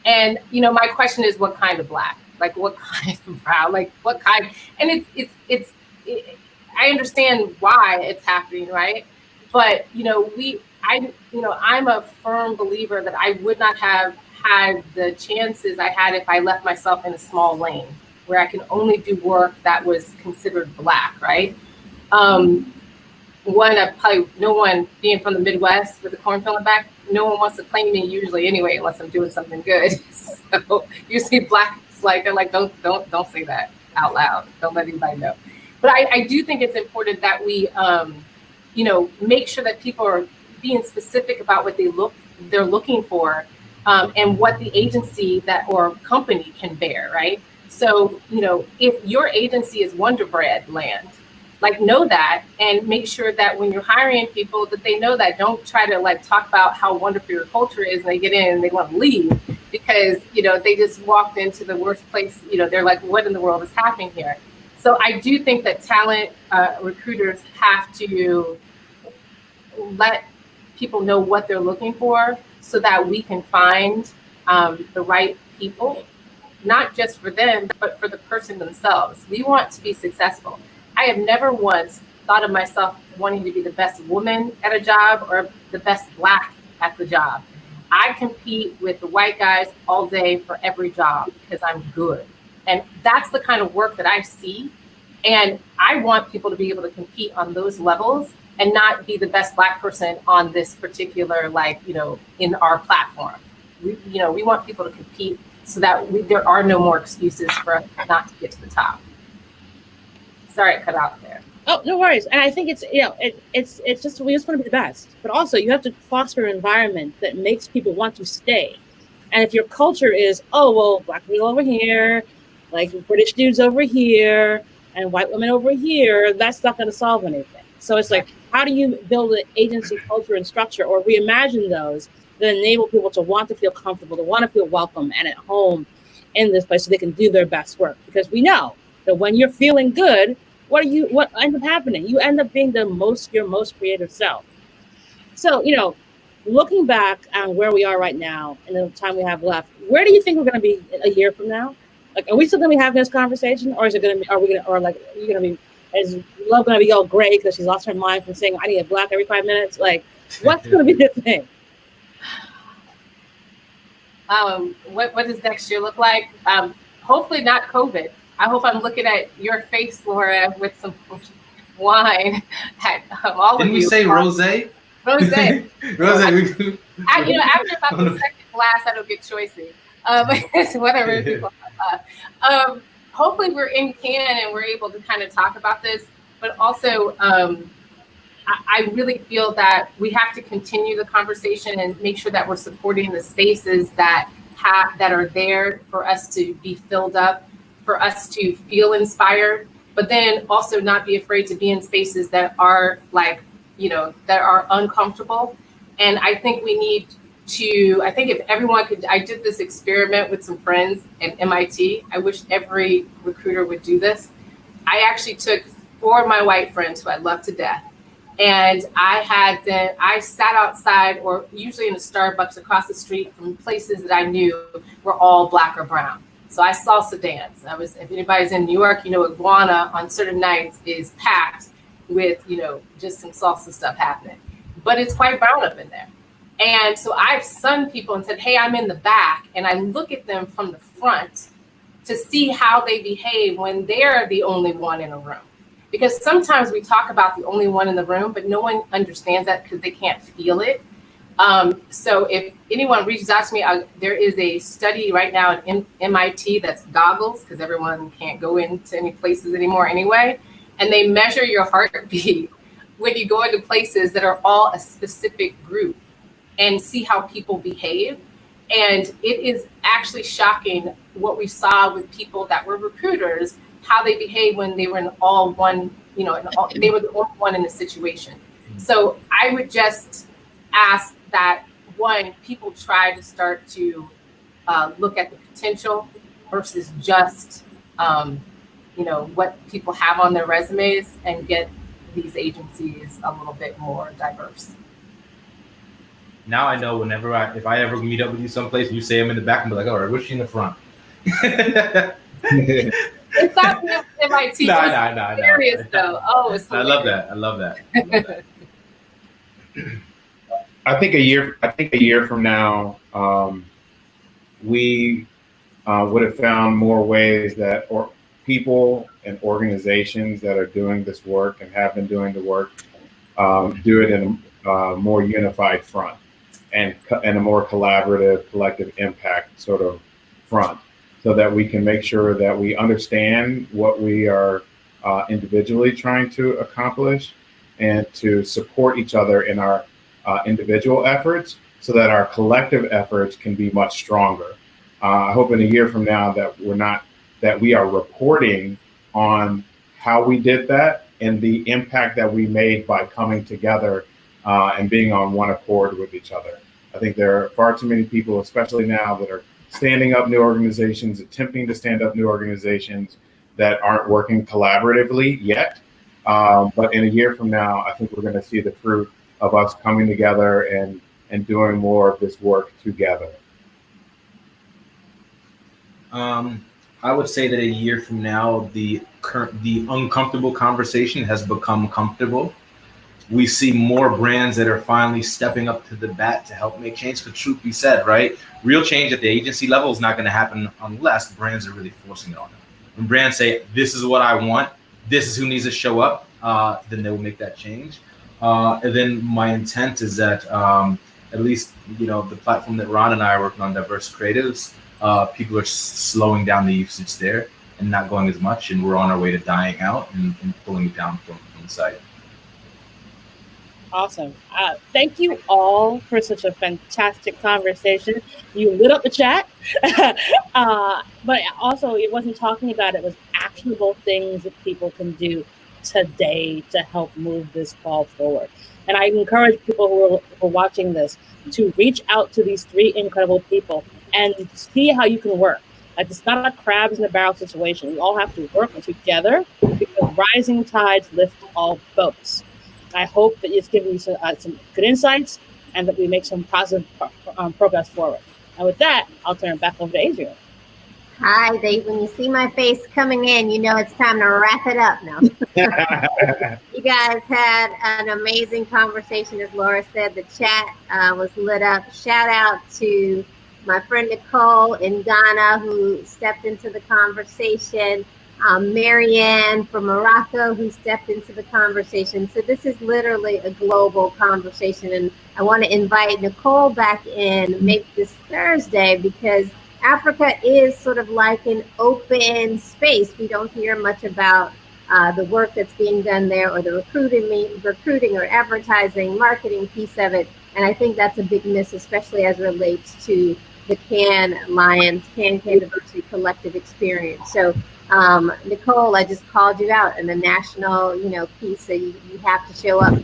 and my question is what kind of black? Like what kind of brown? Like what kind? And it's I understand why it's happening, right? But I'm a firm believer that I would not have had the chances I had if I left myself in a small lane where I can only do work that was considered black, right? No one being from the Midwest with the cornfield back, no one wants to claim me usually anyway, unless I'm doing something good. So usually black, I'm like, don't say that out loud. Don't let anybody know. But I do think it's important that we, make sure that people are being specific about what they're looking for, and what the agency or company can bear, right? So, if your agency is Wonder Bread land, like know that and make sure that when you're hiring people that they know that. Don't try to like talk about how wonderful your culture is and they get in and they want to leave because, they just walked into the worst place. They're like, what in the world is happening here? So I do think that talent recruiters have to let people know what they're looking for so that we can find the right people, not just for them, but for the person themselves. We want to be successful. I have never once thought of myself wanting to be the best woman at a job or the best Black at the job. I compete with the white guys all day for every job because I'm good. And that's the kind of work that I see. And I want people to be able to compete on those levels and not be the best Black person on this particular, in our platform. We want people to compete so that there are no more excuses for us not to get to the top. Sorry, I cut out there. Oh, no worries. And I think it's just, we just want to be the best, but also you have to foster an environment that makes people want to stay. And if your culture is, oh, well, Black people over here, like British dudes over here, and white women over here, that's not going to solve anything. So it's like, how do you build an agency culture and structure or reimagine those that enable people to want to feel comfortable, to want to feel welcome and at home in this place so they can do their best work? Because we know that when you're feeling good, what ends up happening? You end up being your most creative self. So, looking back on where we are right now and the time we have left, where do you think we're going to be a year from now? Like, are we still going to be having this conversation, or is it going to be? Are you going to be? Is Love going to be all gray because she's lost her mind from saying I need a Black every 5 minutes? Like, what's going to be the thing? What does next year look like? Hopefully not COVID. I hope I'm looking at your face, Laura, with some wine. At all of you. Didn't we say rosé? Rosé. Rosé. After about the second glass, I don't get choicy. It's whatever people have. Hopefully we're in Cant and we're able to kind of talk about this, but also I really feel that we have to continue the conversation and make sure that we're supporting the spaces that are there for us to be filled up, for us to feel inspired, but then also not be afraid to be in spaces that are that are uncomfortable. And I think we need to, if everyone could, I did this experiment with some friends at MIT. I wish every recruiter would do this. I actually took 4 of my white friends who I love to death. And I sat outside or usually in a Starbucks across the street from places that I knew were all Black or brown. So I salsa dance. If anybody's in New York, Iguana on certain nights is packed with, just some salsa stuff happening. But it's quite brown up in there. And so I've sunned people and said, hey, I'm in the back. And I look at them from the front to see how they behave when they're the only one in a room. Because sometimes we talk about the only one in the room, but no one understands that because they can't feel it. So if anyone reaches out to me, there is a study right now at MIT that's goggles, because everyone can't go into any places anymore anyway. And they measure your heartbeat when you go into places that are all a specific group and see how people behave. And it is actually shocking what we saw with people that were recruiters, how they behave when they were in all one, they were the only one in the situation. So I would just ask that, one, people try to start to look at the potential versus just, what people have on their resumes and get these agencies a little bit more diverse. Now I know if I ever meet up with you someplace and you say I'm in the back, I'm like, all right, where's she in the front? It's not MIT. No. Serious though. Oh, it's hilarious. I love that. I think a year from now, we would have found more ways that people and organizations that are doing this work and have been doing the work do it in a more unified front and a more collaborative, collective impact sort of front, so that we can make sure that we understand what we are individually trying to accomplish and to support each other in our individual efforts so that our collective efforts can be much stronger. I hope in a year from now that we're not that we are reporting on how we did that and the impact that we made by coming together and being on one accord with each other. I think there are far too many people, especially now, that are standing up new organizations, attempting to stand up new organizations that aren't working collaboratively yet. But in a year from now, I think we're going to see the fruit of us coming together and doing more of this work together. I would say that a year from now, the uncomfortable conversation has become comfortable. We see more brands that are finally stepping up to the bat to help make change. But truth be said, right? Real change at the agency level is not going to happen unless brands are really forcing it on them. When brands say, this is what I want, this is who needs to show up, then they will make that change. And then my intent is that at least, the platform that Ron and I are working on, Diverse Creatives, people are slowing down the usage there and not going as much. And we're on our way to dying out and pulling it down from the site. Awesome. Thank you all for such a fantastic conversation. You lit up the chat. But also, it wasn't talking about it, was actionable things that people can do today to help move this ball forward. And I encourage people who are watching this to reach out to these three incredible people and see how you can work. Like, it's not a crabs in a barrel situation. We all have to work together because rising tides lift all boats. I hope that it's given you some good insights and that we make some positive progress forward. And with that, I'll turn it back over to Adrian. Hi, when you see my face coming in, you know it's time to wrap it up now. You guys had an amazing conversation. As Laura said, the chat was lit up. Shout out to my friend Nicole in Ghana, who stepped into the conversation. Marianne from Morocco, who stepped into the conversation. So this is literally a global conversation. And I want to invite Nicole back in maybe this Thursday, because Africa is sort of like an open space. We don't hear much about the work that's being done there, or the recruiting or advertising, marketing piece of it. And I think that's a big miss, especially as it relates to the Can Diversity Collective experience. So Nicole, I just called you out in the national, piece, so you have to show up.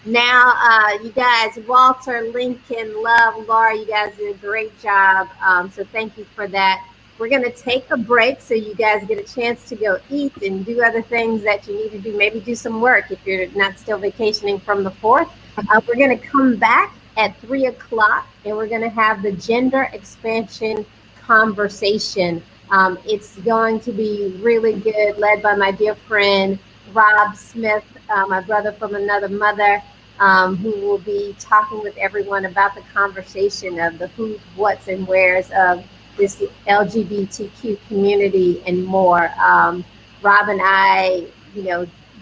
Now, you guys, Walter, Lincoln, Love, Laura, you guys did a great job. So thank you for that. We're going to take a break so you guys get a chance to go eat and do other things that you need to do. Maybe do some work if you're not still vacationing from the 4th. We're going to come back at 3 o'clock, and we're going to have the gender expansion conversation. It's going to be really good, led by my dear friend Rob Smith, my brother from another mother, who will be talking with everyone about the conversation of the who's, what's, and where's of this LGBTQ community and more. Rob and I,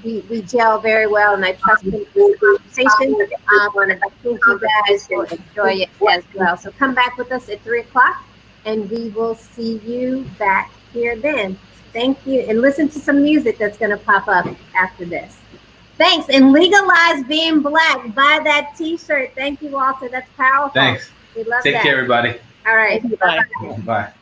we gel very well, and I trust him in this conversation. And I think you guys will enjoy it as well. So come back with us at 3 o'clock. And we will see you back here then. Thank you. And listen to some music that's going to pop up after this. Thanks. And legalize being Black. Buy that t-shirt. Thank you, Walter. That's powerful. Thanks. We love that. Take care, everybody. All right. Bye. Bye.